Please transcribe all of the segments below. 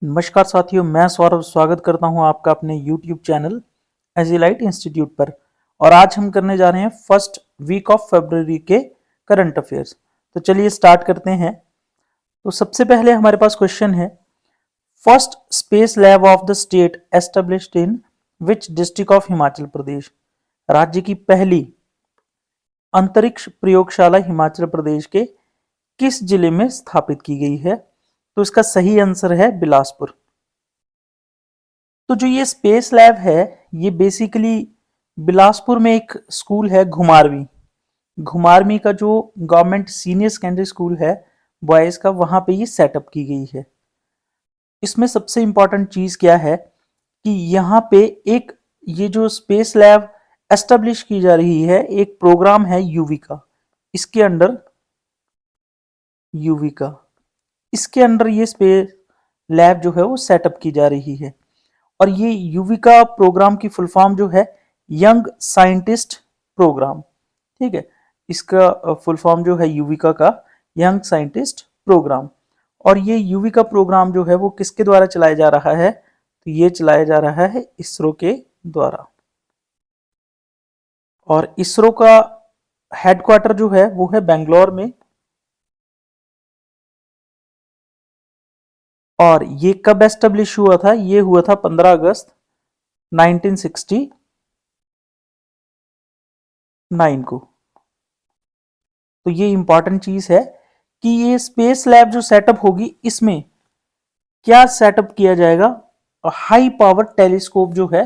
नमस्कार साथियों, मैं सौरभ स्वागत करता हूं आपका अपने YouTube चैनल एजीलाइट इंस्टीट्यूट पर। और आज हम करने जा रहे हैं फर्स्ट वीक ऑफ फरवरी के करंट अफेयर्स। तो चलिए स्टार्ट करते हैं। तो सबसे पहले हमारे पास क्वेश्चन है, first space lab of the state established in which district of Himachal Pradesh. राज्य की पहली अंतरिक्ष प्रयोगशाला हिमाचल प्रदेश के किस जिले में स्थापित की गई है? तो इसका सही आंसर है बिलासपुर। तो जो ये स्पेस लैब है, ये बेसिकली बिलासपुर में एक स्कूल है घुमारवी। घुमारवी का जो गवर्नमेंट सीनियर सेकेंडरी स्कूल है बॉयज का, वहां पे ये सेटअप की गई है। इसमें सबसे इंपॉर्टेंट चीज क्या है कि यहाँ पे एक ये जो स्पेस लैब एस्टेब्लिश की जा रही है, एक प्रोग्राम है यूविका। इसके अंडर यूविका इसके अंडर ये स्पेस लैब जो है वो सेटअप की जा रही है। और ये युविका प्रोग्राम की फुल फॉर्म जो है यंग साइंटिस्ट प्रोग्राम। ठीक है, इसका फुल फॉर्म जो है युविका का यंग साइंटिस्ट प्रोग्राम। और ये युविका प्रोग्राम जो है वो किसके द्वारा चलाया जा रहा है? तो ये चलाया जा रहा है इसरो के द्वारा। और इसरो का हेडक्वार्टर जो है वो है बेंगलोर में। और ये कब एस्टेब्लिश हुआ था? ये हुआ था 15 अगस्त 1969 को। तो ये इंपॉर्टेंट चीज है कि ये स्पेस लैब जो सेटअप होगी, इसमें क्या सेटअप किया जाएगा? हाई पावर टेलीस्कोप जो है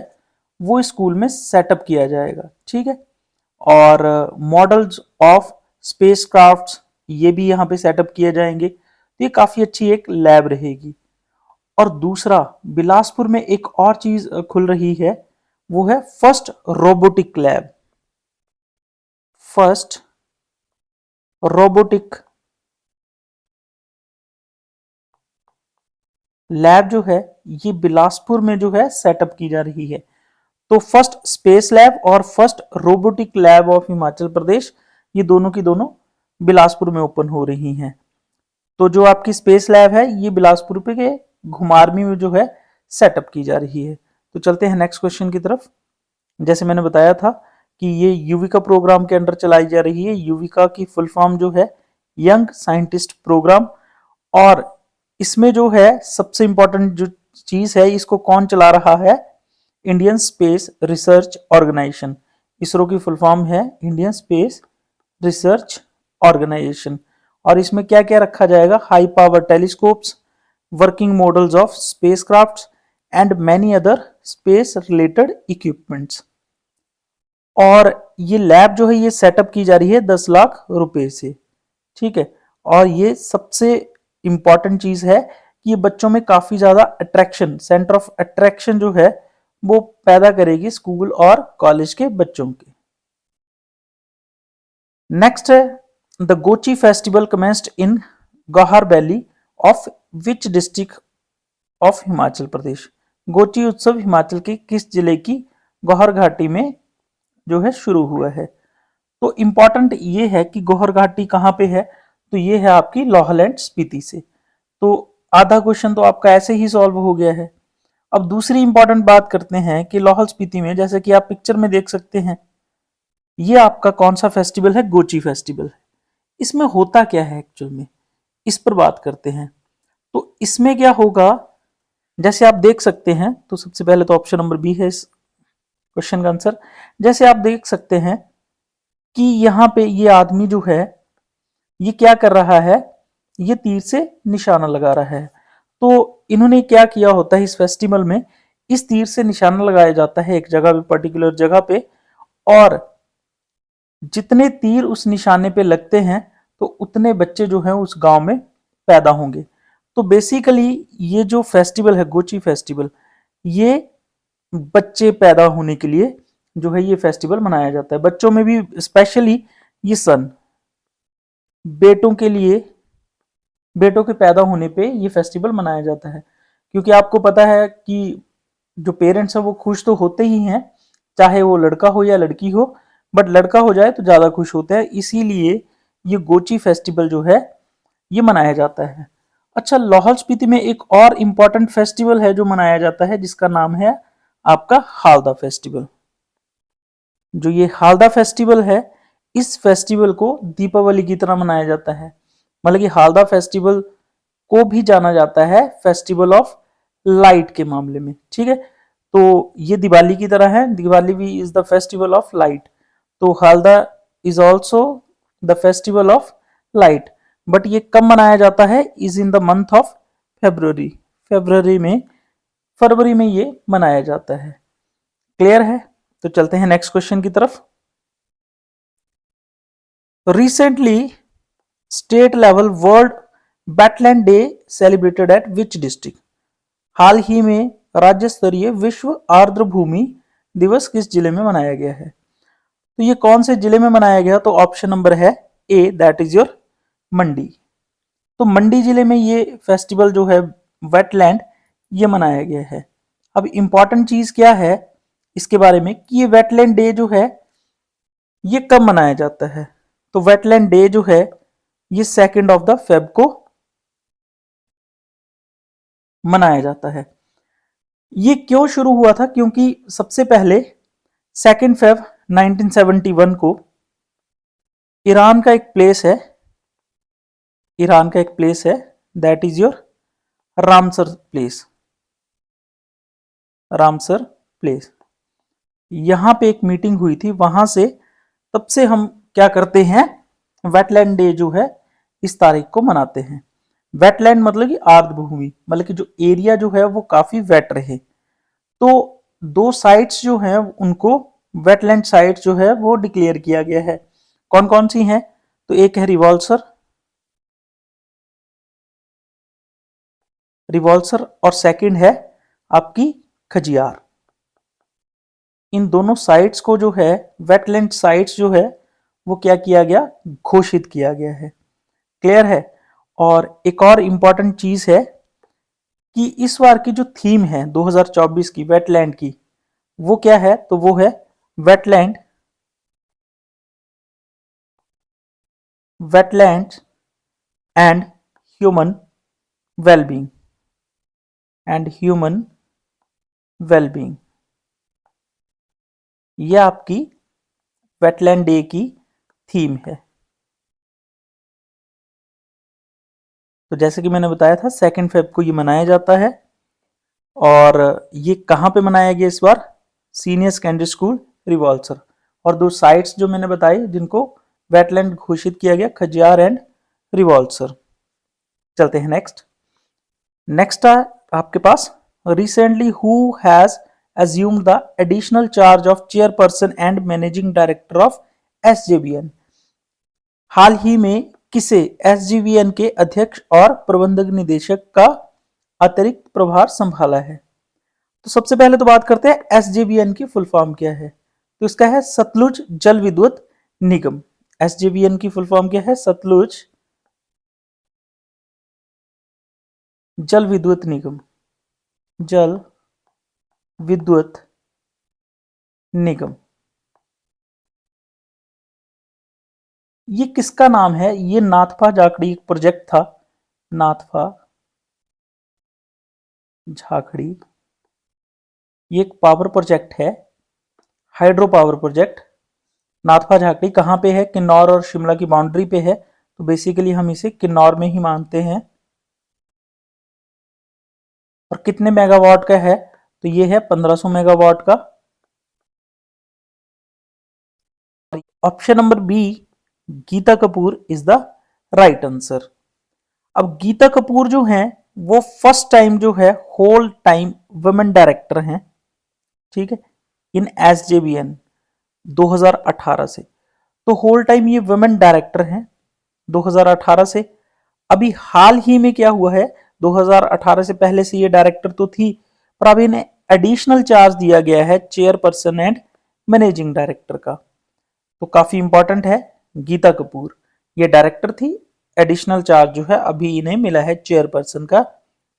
वो स्कूल में सेटअप किया जाएगा। ठीक है, और मॉडल्स ऑफ स्पेसक्राफ्ट्स ये भी यहाँ पे सेटअप किए जाएंगे। तो ये काफी अच्छी एक लैब रहेगी। और दूसरा, बिलासपुर में एक और चीज खुल रही है, वो है first robotic lab. First robotic lab जो है ये बिलासपुर में जो है सेटअप की जा रही है। तो फर्स्ट स्पेस लैब और first robotic lab of Himachal Pradesh, ये दोनों की दोनों बिलासपुर में ओपन हो रही हैं। तो जो आपकी स्पेस लैब है ये बिलासपुर पे के घुमारवी में जो है सेटअप की जा रही है। तो चलते हैं नेक्स्ट क्वेश्चन की तरफ। जैसे मैंने बताया था कि ये युविका प्रोग्राम के अंडर चलाई जा रही है। युविका की फुल फॉर्म जो है यंग साइंटिस्ट प्रोग्राम। और इसमें जो है सबसे इंपॉर्टेंट जो चीज है, इसको कौन चला रहा है? Indian space research organisation. ISRO की फुल फॉर्म है इंडियन स्पेस रिसर्च ऑर्गेनाइजेशन। और इसमें क्या क्या रखा जाएगा? High power telescopes, working models of spacecrafts and many other space related equipments. और ये लैब जो है ये सेटअप की जा रही है 10 लाख रुपए से। ठीक है, और ये सबसे इंपॉर्टेंट चीज है कि ये बच्चों में काफी ज्यादा अट्रैक्शन, सेंटर ऑफ अट्रैक्शन जो है वो पैदा करेगी स्कूल और कॉलेज के बच्चों के। नेक्स्ट है, the Gochi festival commenced in Gauhar valley of which district of Himachal Pradesh. Gochi उत्सव हिमाचल के किस जिले की गौहर घाटी में जो है शुरू हुआ है? तो इंपॉर्टेंट ये है कि गौहर घाटी कहाँ पे है? तो ये है आपकी लाहौल एंड स्पीति से। तो आधा क्वेश्चन तो आपका ऐसे ही सॉल्व हो गया है। अब दूसरी इंपॉर्टेंट बात करते हैं कि लाहौल स्पीति में, जैसे कि आप पिक्चर में देख सकते हैं, ये आपका कौन सा फेस्टिवल है? गोची फेस्टिवल। इसमें होता क्या है एक्चुअल में, इस पर बात करते हैं। तो इसमें क्या होगा, जैसे आप देख सकते हैं, तो सबसे पहले तो ऑप्शन नंबर बी है इस क्वेश्चन का आंसर। जैसे आप देख सकते हैं कि यहाँ पे ये आदमी जो है ये क्या कर रहा है? ये तीर से निशाना लगा रहा है। तो इन्होंने क्या किया होता है इस फेस्टिवल में, इस तीर से निशाना लगाया जाता है एक जगह पे, पर्टिकुलर जगह पे, और जितने तीर उस निशाने पे लगते हैं तो उतने बच्चे जो हैं उस गांव में पैदा होंगे। तो बेसिकली ये जो फेस्टिवल है गोची फेस्टिवल, ये बच्चे पैदा होने के लिए जो है ये फेस्टिवल मनाया जाता है। बच्चों में भी स्पेशली ये सन, बेटों के लिए, बेटों के पैदा होने पे ये फेस्टिवल मनाया जाता है। क्योंकि आपको पता है कि जो पेरेंट्स हैं वो खुश तो होते ही हैं, चाहे वो लड़का हो या लड़की हो, बट लड़का हो जाए तो ज़्यादा खुश होते हैं। इसीलिए ये गोची फेस्टिवल जो है ये मनाया जाता है। अच्छा, लाहौल स्पीति में एक और इंपॉर्टेंट फेस्टिवल है जो मनाया जाता है, जिसका नाम है आपका हालदा फेस्टिवल। जो ये हालदा फेस्टिवल है, इस फेस्टिवल को दीपावली की तरह मनाया जाता है। मतलब कि हालदा फेस्टिवल को भी जाना जाता है फेस्टिवल ऑफ लाइट के मामले में। ठीक है, तो ये दिवाली की तरह है, दिवाली भी is the festival of light. तो Halda is also the festival of light. But ये कब मनाया जाता है? Is in the month of February. February में, फरवरी में ये मनाया जाता है। क्लियर है? तो चलते हैं नेक्स्ट क्वेश्चन की तरफ। Recently state level world wetland day celebrated at which district? हाल ही में राज्य स्तरीय विश्व आर्द्र भूमि दिवस किस जिले में मनाया गया है? तो ये कौन से जिले में मनाया गया? तो ऑप्शन नंबर है ए, दैट इज योर मंडी। तो मंडी जिले में ये फेस्टिवल जो है वेटलैंड, ये मनाया गया है। अब इंपॉर्टेंट चीज क्या है इसके बारे में कि ये वेटलैंड डे जो है ये कब मनाया जाता है? तो वेटलैंड डे जो है ये 2 ऑफ द फेब को मनाया जाता है। ये क्यों शुरू हुआ था? क्योंकि सबसे पहले 2 फेब 1971 को ईरान का एक प्लेस है, ईरान का एक प्लेस है, that is your Ramsar place. Ramsar place, यहां पे एक मीटिंग हुई थी, वहां से तब से हम क्या करते हैं, वेटलैंड डे जो है इस तारीख को मनाते हैं। वेटलैंड मतलब कि आर्द्र भूमि, मतलब कि जो एरिया जो है वो काफी वेट रहे। तो दो साइट्स जो हैं उनको वेटलैंड साइट्स जो है वो डिक्लेयर किया गया है। कौन कौन सी हैं? तो एक है रिवॉल्सर, रिवॉल्सर, और सेकंड है आपकी खजियार। इन दोनों साइट्स को जो है वेटलैंड साइट्स जो है वो क्या किया गया, घोषित किया गया है। क्लियर है? और एक और इंपॉर्टेंट चीज है कि इस बार की जो थीम है 2024 की वेटलैंड की, वो क्या है? तो वो है wetland, wetland and human wellbeing, and human wellbeing. ये आपकी वेटलैंड डे की थीम है। तो जैसे कि मैंने बताया था 2 फेब को ये मनाया जाता है। और ये कहाँ पे मनाया गया इस बार? Senior secondary school Rewalsar. और दो साइट्स जो मैंने बताई जिनको वेटलैंड घोषित किया गया, खजियार एंड रिवॉल्सर। चलते हैं नेक्स्ट। नेक्स्ट है आपके पास, recently who has assumed the additional charge of chairperson and managing director of SJVN? हाल ही में किसे SJVN के अध्यक्ष और प्रबंधक निदेशक का अतिरिक्त प्रभार संभाला है? तो सबसे पहले तो बात करते हैं SJVN की फुल फॉर्म क्या है। तो इसका है सतलुज जल विद्युत निगम। SJVN की फुल फॉर्म क्या है? सतलुज जल विद्युत निगम, जल विद्युत निगम। ये किसका नाम है? ये नाथपा झाखड़ी एक प्रोजेक्ट था, नाथपा झाखड़ी। ये एक पावर प्रोजेक्ट है, hydro power project. Nathpa Jhakri कहाँ पे है? किन्नौर और शिमला की बाउंड्री पे है, तो बेसिकली हम इसे किन्नौर में ही मानते हैं। और कितने मेगावाट का है? तो ये है 1500 मेगावाट का। Option number B, Geeta Kapoor is the right answer. अब गीता कपूर जो है वो फर्स्ट टाइम जो है होल टाइम वुमेन डायरेक्टर हैं, ठीक है, इन SJVN 2018 से। तो होल टाइम ये वुमेन डायरेक्टर हैं 2018 से। अभी हाल ही में क्या हुआ है, 2018 से पहले से ये डायरेक्टर तो थी, पर अब इन्हें एडिशनल चार्ज दिया गया है चेयरपर्सन एंड मैनेजिंग डायरेक्टर का। तो काफी इंपॉर्टेंट है, गीता कपूर ये डायरेक्टर थी, एडिशनल चार्ज जो है अभी इन्हें मिला है चेयरपर्सन का,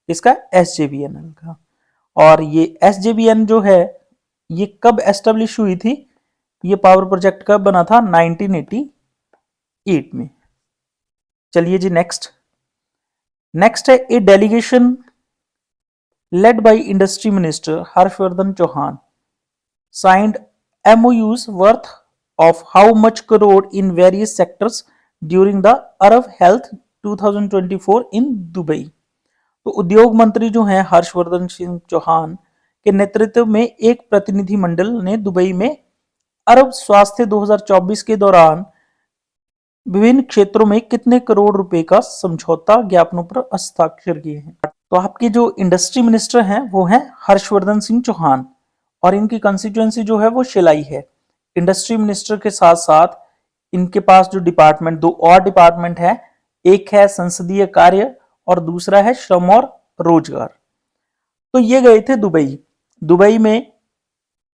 इसका SJVN का। और ये SJVN जो है ये कब एस्टेब्लिश हुई थी? ये पावर प्रोजेक्ट कब बना था? 1988 में। चलिए जी नेक्स्ट। नेक्स्ट है ए delegation led by Industry Minister Harshvardhan Chauhan signed MOUs worth of how much crore in various sectors during the Arab Health 2024 in Dubai। तो उद्योग मंत्री जो हैं हर्षवर्धन सिंह चौहान के नेतृत्व में एक प्रतिनिधि मंडल ने दुबई में अरब स्वास्थ्य 2024 के दौरान विभिन्न क्षेत्रों में कितने करोड़ रुपए का समझौता ज्ञापनों पर हस्ताक्षर किए हैं। तो आपके जो इंडस्ट्री मिनिस्टर हैं वो हैं हर्षवर्धन सिंह चौहान और इनकी कंस्टिट्यूएंसी जो है वो शिलाई है। इंडस्ट्री मिनिस्टर के साथ साथ इनके पास जो डिपार्टमेंट, दो और डिपार्टमेंट है, एक है संसदीय कार्य और दूसरा है श्रम और रोजगार। तो ये गए थे दुबई। दुबई में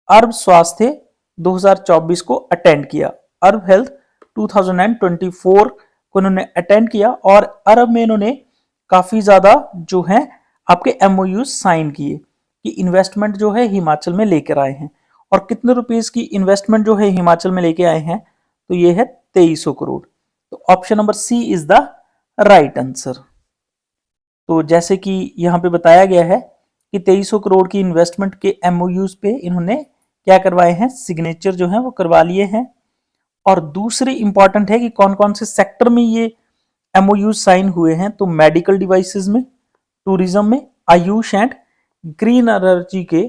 अरब स्वास्थ्य 2024 को अटेंड किया, अरब हेल्थ 2024 को इन्होंने अटेंड किया और अरब में इन्होंने काफी ज्यादा जो है आपके एमओयू साइन किए कि इन्वेस्टमेंट जो है हिमाचल में लेकर आए हैं। और कितने रुपीस की इन्वेस्टमेंट जो है हिमाचल में लेके आए हैं, तो ये है 2300 करोड़। तो option number C is the right answer. तो जैसे कि यहां पे बताया गया है कि 2300 करोड़ की इन्वेस्टमेंट के एमओयूज पे इन्होंने क्या करवाए हैं, सिग्नेचर जो है वो करवा लिए हैं। और दूसरी इंपॉर्टेंट है कि कौन कौन से सेक्टर में ये एमओयू साइन हुए हैं। तो मेडिकल डिवाइसेस में, टूरिज्म में, आयुष एंड ग्रीन एनर्जी के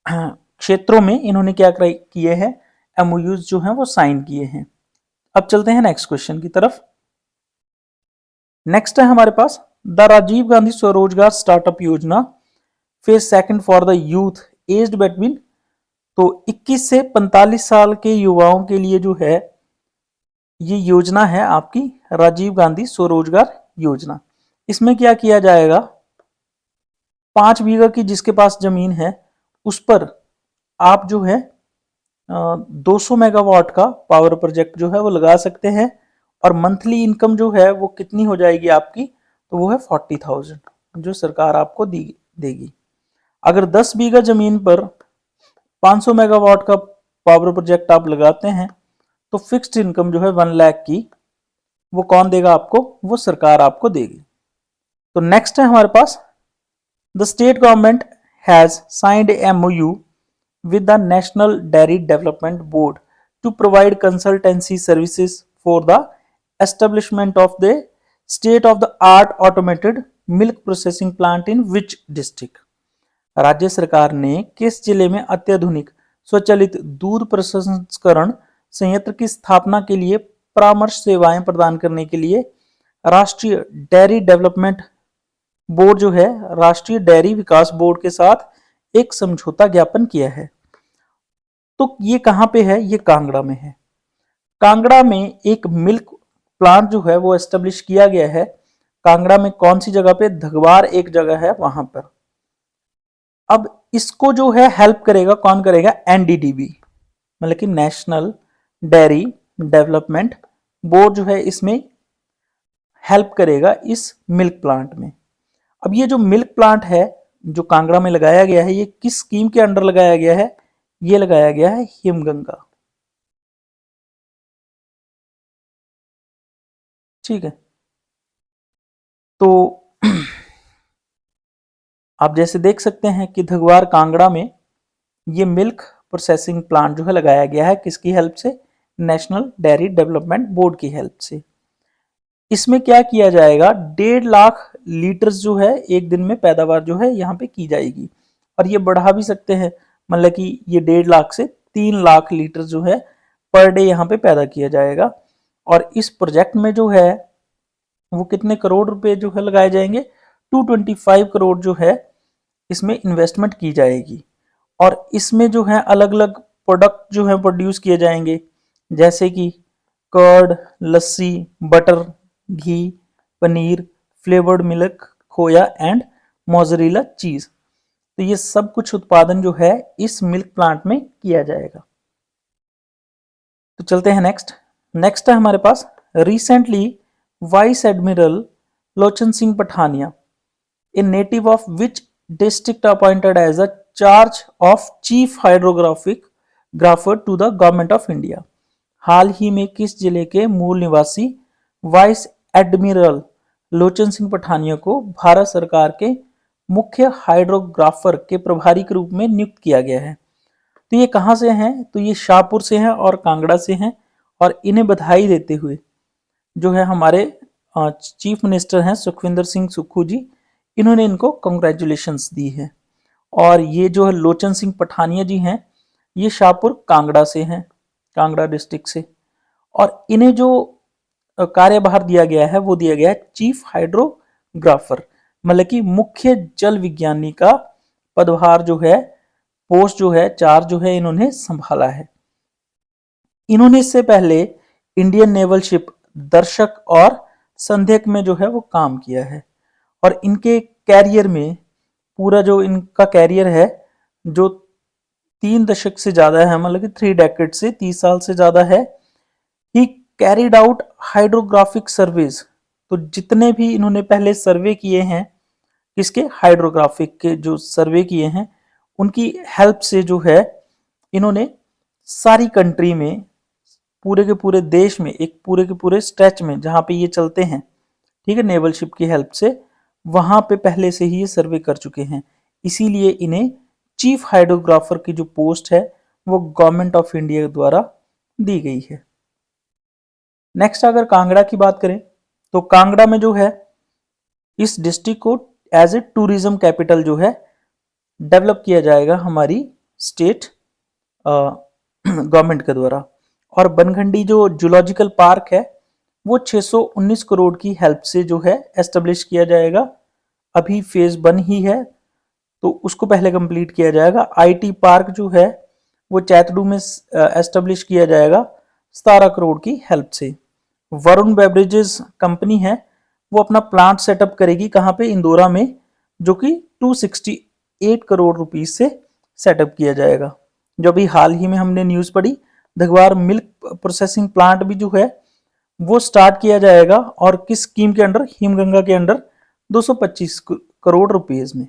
क्षेत्रों में इन्होंने क्या किए हैं, एमओयूज जो हैं वो साइन किए हैं। अब चलते हैं नेक्स्ट क्वेश्चन की तरफ। नेक्स्ट है हमारे पास द राजीव गांधी स्वरोजगार स्टार्टअप योजना phase second for the youth aged between, तो 21 से 45 साल के युवाओं के लिए जो है ये योजना है आपकी राजीव गांधी स्वरोजगार योजना। इसमें क्या किया जाएगा, 5 बीघा की जिसके पास जमीन है उस पर आप जो है 200 मेगावाट का पावर प्रोजेक्ट जो है वो लगा सकते हैं और मंथली इनकम जो है वो कितनी हो जाएगी आपकी, तो वो है 40,000 जो सरकार आपको देगी। अगर 10 बीघा जमीन पर 500 मेगावाट का पावर प्रोजेक्ट आप लगाते हैं तो फिक्स्ड इनकम जो है 1 लाख की वो कौन देगा आपको, वो सरकार आपको देगी। तो नेक्स्ट है हमारे पास the state government has signed MOU with the National Dairy Development Board to provide consultancy services for the establishment of the state-of-the-art automated milk processing plant in which district? राज्य सरकार ने किस जिले में अत्याधुनिक स्वचालित दूध प्रसंस्करण संयंत्र की स्थापना के लिए परामर्श सेवाएं प्रदान करने के लिए राष्ट्रीय डेयरी डेवलपमेंट बोर्ड जो है, राष्ट्रीय डेयरी विकास बोर्ड के साथ एक समझौता ज्ञापन किया है? तो ये कहां पे है, ये कांगड़ा में है। कांगड़ा में एक मिल्क प्लांट जो है वो एस्टेब्लिश किया गया है। कांगड़ा में कौन सी जगह पे, धगवार एक जगह है वहां पर। अब इसको जो है हेल्प करेगा कौन करेगा, एनडीडीबी मतलब कि नेशनल डेयरी डेवलपमेंट बोर्ड जो है इसमें हेल्प करेगा इस मिल्क प्लांट में। अब ये जो मिल्क प्लांट है जो कांगड़ा में लगाया गया है, ये किस स्कीम के अंडर लगाया गया है, ये लगाया गया है हिमगंगा। ठीक है, तो आप जैसे देख सकते हैं कि धगवार कांगड़ा में ये मिल्क प्रोसेसिंग प्लांट जो है लगाया गया है, किसकी हेल्प से, नेशनल डेयरी डेवलपमेंट बोर्ड की हेल्प से। इसमें क्या किया जाएगा, 1.5 लाख लीटर जो है एक दिन में पैदावार जो है यहाँ पे की जाएगी और ये बढ़ा भी सकते हैं, मतलब कि ये 1.5 लाख से 3 लाख लीटर जो है पर डे यहाँ पे पैदा किया जाएगा। और इस प्रोजेक्ट में जो है वो कितने करोड़ रुपए जो है लगाए जाएंगे, 225 करोड़ जो है इसमें इन्वेस्टमेंट की जाएगी। और इसमें जो है अलग अलग प्रोडक्ट जो है प्रोड्यूस किए जाएंगे, जैसे कि कर्ड, लस्सी, बटर, घी, पनीर, फ्लेवर्ड मिल्क, खोया एंड मोजरेला चीज। तो ये सब कुछ उत्पादन जो है इस मिल्क प्लांट में किया जाएगा। तो चलते हैं नेक्स्ट है हमारे पास recently vice admiral Lochan Singh Pathania, a native of which district appointed as a charge of chief hydrographic grapher to the government of India. हाल ही में किस जिले के मूल निवासी वाइस एडमिरल लोचन सिंह पठानिया को भारत सरकार के मुख्य हाइड्रोग्राफर के प्रभारी के रूप में नियुक्त किया गया है। तो ये कहाँ से हैं? तो ये शाहपुर से हैं और कांगड़ा से हैं। और इन्हें बधाई देते हुए जो है हमारे चीफ मिनिस्टर हैं सुखविंदर सिंह सुक्खू जी, इन्होंने इनको कंग्रेचुलेशंस दी है। और ये जो है लोचन सिंह पठानिया जी हैं, ये शाहपुर कांगड़ा से हैं, कांगड़ा डिस्ट्रिक्ट से। और इन्हें जो कार्यभार दिया गया है वो दिया गया है चीफ हाइड्रोग्राफर, मतलब कि मुख्य जल विज्ञानी का पदभार जो है, पोस्ट जो है, चार्ज जो है इन्होंने संभाला है। इन्होंने इससे पहले इंडियन नेवल शिप दर्शक और संध्यक में जो है वो काम किया है। और इनके कैरियर में, पूरा जो इनका कैरियर है जो 3 दशक से ज्यादा है, मतलब कि 3 डेकेड से 30 साल से ज्यादा है। ही कैरिड आउट हाइड्रोग्राफिक सर्वेज, तो जितने भी इन्होंने पहले सर्वे किए हैं, किसके, हाइड्रोग्राफिक के जो सर्वे किए हैं, उनकी हेल्प से जो है इन्होंने सारी कंट्री में, पूरे के पूरे देश में, एक पूरे के पूरे स्ट्रेच में जहां पे ये चलते हैं, ठीक है, नेवल शिप की हेल्प से, वहां पे पहले से ही ये सर्वे कर चुके हैं। इसीलिए इन्हें चीफ हाइड्रोग्राफर की जो पोस्ट है वो गवर्नमेंट ऑफ इंडिया द्वारा दी गई है। नेक्स्ट अगर कांगड़ा की बात करें तो कांगड़ा में जो है इस डिस्ट्रिक्ट को एज ए टूरिज्म कैपिटल जो है डेवलप किया जाएगा हमारी स्टेट गवर्नमेंट के द्वारा। और बनखंडी जो जूलॉजिकल पार्क है वो 619 करोड़ की हेल्प से जो है एस्टेब्लिश किया जाएगा। अभी फेज 1 ही है तो उसको पहले कंप्लीट किया जाएगा। आईटी पार्क जो है वो चैतडू में एस्टेब्लिश किया जाएगा 17 करोड़ की हेल्प से। वरुण बेवरेजेस कंपनी है वो अपना प्लांट सेटअप करेगी कहाँ पे, इंदौरा में, जो कि 268 करोड़ रुपीस से सेटअप किया जाएगा। जो अभी हाल ही में हमने न्यूज पढ़ी, धगवार मिल्क प्रोसेसिंग प्लांट भी जो है वो स्टार्ट किया जाएगा, और किस स्कीम के अंडर, हिमगंगा के अंडर, 225 करोड़ रुपीस में।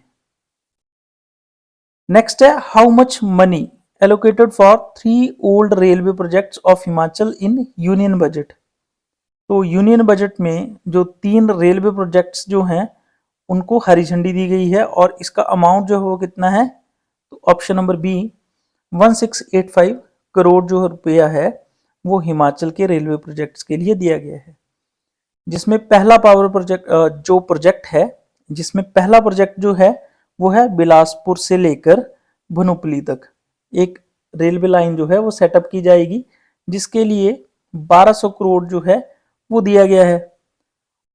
नेक्स्ट है how much money allocated for 3 old railway projects of Himachal in union budget. तो यूनियन बजट में जो 3 रेलवे प्रोजेक्ट्स जो हैं उनको हरी झंडी दी गई है, और इसका अमाउंट जो है वो कितना है, तो ऑप्शन नंबर बी 1685 करोड़ जो रुपया है वो हिमाचल के रेलवे प्रोजेक्ट्स के लिए दिया गया है। जिसमें पहला पावर प्रोजेक्ट जो प्रोजेक्ट है, जिसमें पहला प्रोजेक्ट जो है वो है बिलासपुर से लेकर भनुपली तक एक रेलवे लाइन जो है वो सेटअप की जाएगी, जिसके लिए 1200 करोड़ जो है वो दिया गया है।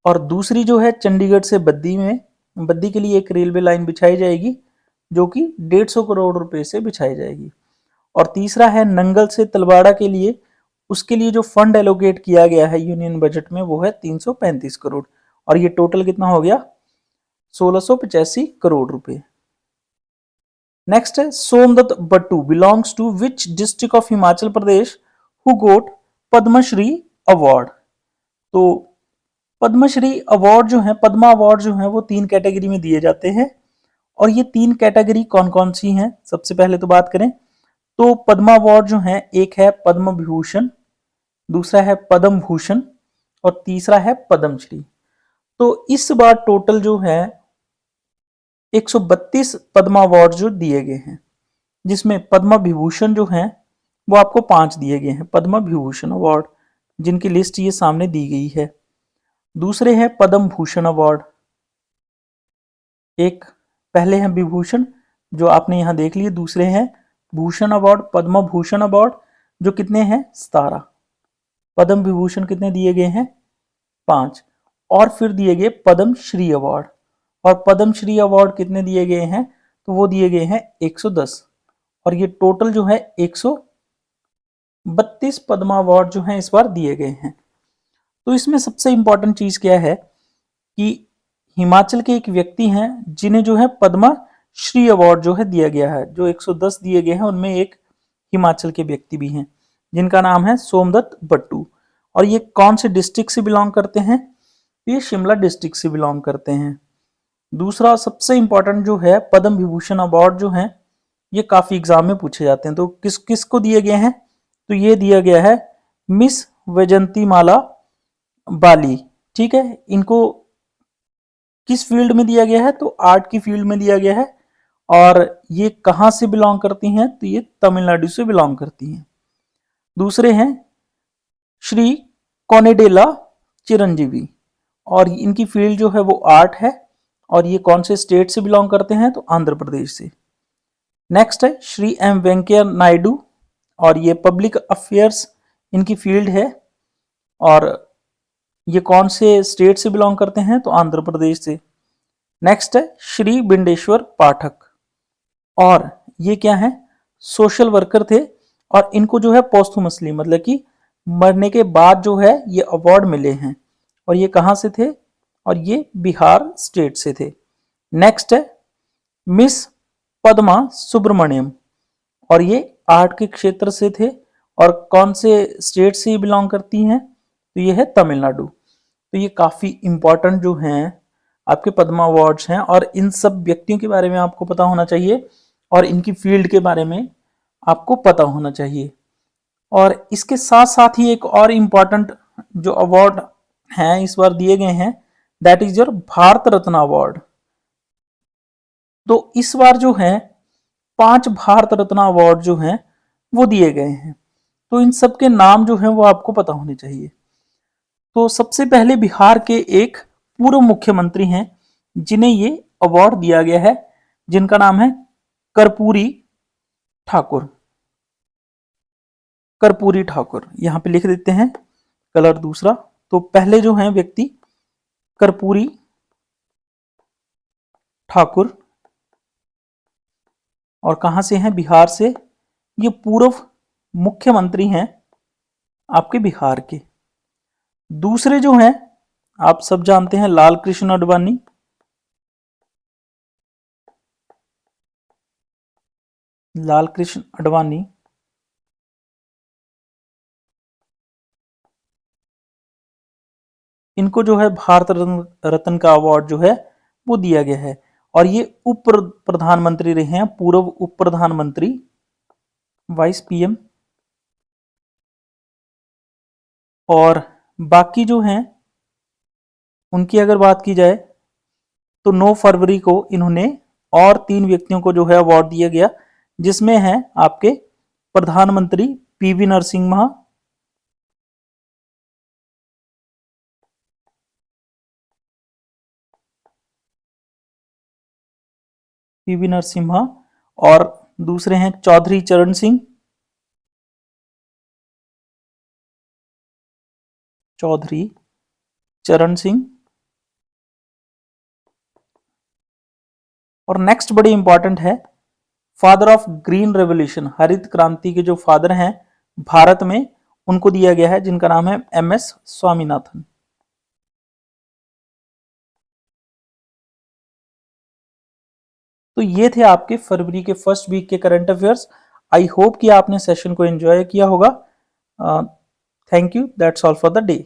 और दूसरी जो है चंडीगढ़ से बद्दी में, बद्दी के लिए एक रेलवे लाइन बिछाई जाएगी जो कि 150 करोड़ रुपए से बिछाई जाएगी। और तीसरा है नंगल से तलवाड़ा के लिए, उसके लिए जो फंड एलोकेट किया गया है यूनियन बजट में वो है 335 करोड़, और ये टोटल कितना हो गया, 1685 करोड़ रुपए। नेक्स्ट है Somdatt Battu belongs to which district of Himachal Pradesh who got Padmashri award. तो पद्मश्री अवार्ड जो है, पद्मा अवार्ड जो है वो 3 कैटेगरी में दिए जाते हैं। और ये 3 कैटेगरी कौन कौन सी हैं, सबसे पहले तो बात करें तो पद्मा अवार्ड जो है, एक है पद्म विभूषण, दूसरा है पद्म भूषण, और तीसरा है पद्मश्री। तो इस बार टोटल जो है 132 पद्मा अवार्ड जो दिए गए हैं, जिसमें पद्म विभूषण जो है वो आपको 5 दिए गए हैं, पद्म विभूषण अवार्ड, जिनकी लिस्ट ये सामने दी गई है। दूसरे हैं पद्म भूषण अवार्ड, एक पहले हैं विभूषण जो आपने यहां देख लिए, दूसरे हैं भूषण अवार्ड, पद्म भूषण अवार्ड, जो कितने हैं 17। पद्म विभूषण कितने दिए गए हैं 5। और फिर दिए गए पद्म श्री अवार्ड, और पद्म श्री अवार्ड कितने दिए गए हैं, तो वो दिए गए हैं 110। और ये टोटल जो है 132 पद्मा अवार्ड जो है इस बार दिए गए हैं। तो इसमें सबसे इंपॉर्टेंट चीज क्या है कि हिमाचल के एक व्यक्ति हैं जिन्हें जो है पद्मा श्री अवार्ड जो है दिया गया है। जो 110 दिए गए हैं उनमें एक हिमाचल के व्यक्ति भी हैं जिनका नाम है सोमदत्त बट्टू, और ये कौन से डिस्ट्रिक्ट से बिलोंग करते हैं, ये शिमला डिस्ट्रिक्ट से बिलोंग करते हैं। दूसरा सबसे इंपॉर्टेंट जो है पद्म विभूषण अवार्ड जो है ये काफी एग्जाम में पूछे जाते हैं। तो किस किस को दिए गए हैं, तो ये दिया गया है मिस वैजंती माला बाली, ठीक है, इनको किस फील्ड में दिया गया है, तो आर्ट की फील्ड में दिया गया है। और ये कहां से बिलोंग करती हैं, तो ये तमिलनाडु से बिलोंग करती हैं। दूसरे हैं श्री कोनेडेला चिरंजीवी, और इनकी फील्ड जो है वो आर्ट है, और ये कौन से स्टेट से बिलोंग करते हैं, तो आंध्र प्रदेश से। नेक्स्ट है श्री एम वेंकैया नायडू, और ये पब्लिक अफेयर्स इनकी फील्ड है, और ये कौन से स्टेट से बिलोंग करते हैं, तो आंध्र प्रदेश से। नेक्स्ट है श्री बिंडेश्वर पाठक, और ये क्या है, सोशल वर्कर थे, और इनको जो है पोस्थुमसली मतलब कि मरने के बाद जो है ये अवार्ड मिले हैं, और ये कहां से थे, और ये बिहार स्टेट से थे। नेक्स्ट है मिस पद्मा सुब्रमण्यम, और ये आर्ट के क्षेत्र से थे, और कौन से स्टेट से बिलोंग करती हैं, तो ये है तमिलनाडु। तो ये काफी इंपॉर्टेंट जो हैं आपके पद्मा अवार्ड्स हैं, और इन सब व्यक्तियों के बारे में आपको पता होना चाहिए, और इनकी फील्ड के बारे में आपको पता होना चाहिए। और इसके साथ साथ ही एक और इम्पॉर्टेंट जो अवार्ड हैं इस बार दिए गए हैं, that is your Bharat Ratna award. तो इस बार जो है 5 भारत रत्न अवार्ड जो हैं वो दिए गए हैं। तो इन सब के नाम जो हैं वो आपको पता होने चाहिए। तो सबसे पहले बिहार के एक पूर्व मुख्यमंत्री हैं जिन्हें ये अवार्ड दिया गया है, जिनका नाम है कर्पूरी ठाकुर। कर्पूरी ठाकुर यहां पे लिख देते हैं कलर दूसरा। तो पहले जो हैं व्यक्ति कर्पूरी ठाकुर, और कहां से हैं, बिहार से। ये पूर्व मुख्यमंत्री हैं आपके बिहार के। दूसरे जो हैं आप सब जानते हैं लाल कृष्ण आडवाणी। लाल कृष्ण आडवाणी इनको जो है भारत रत्न का अवार्ड जो है वो दिया गया है, और ये उप प्रधानमंत्री रहे हैं, पूर्व उप प्रधानमंत्री, वाइस पीएम। और बाकी जो हैं उनकी अगर बात की जाए तो 9 फरवरी को इन्होंने और 3 व्यक्तियों को जो है अवार्ड दिया गया, जिसमें है आपके प्रधानमंत्री पीवी नरसिम्हा, पीवी नरसिम्हा, और दूसरे हैं चौधरी चरण सिंह, चौधरी चरण सिंह। और नेक्स्ट बड़ी इंपॉर्टेंट है फादर ऑफ ग्रीन रेवोल्यूशन, हरित क्रांति के जो फादर हैं भारत में, उनको दिया गया है, जिनका नाम है एमएस स्वामीनाथन। तो ये थे आपके फरवरी के फर्स्ट वीक के करंट अफेयर्स। आई होप कि आपने सेशन को एंजॉय किया होगा। Thank you, that's all for the day.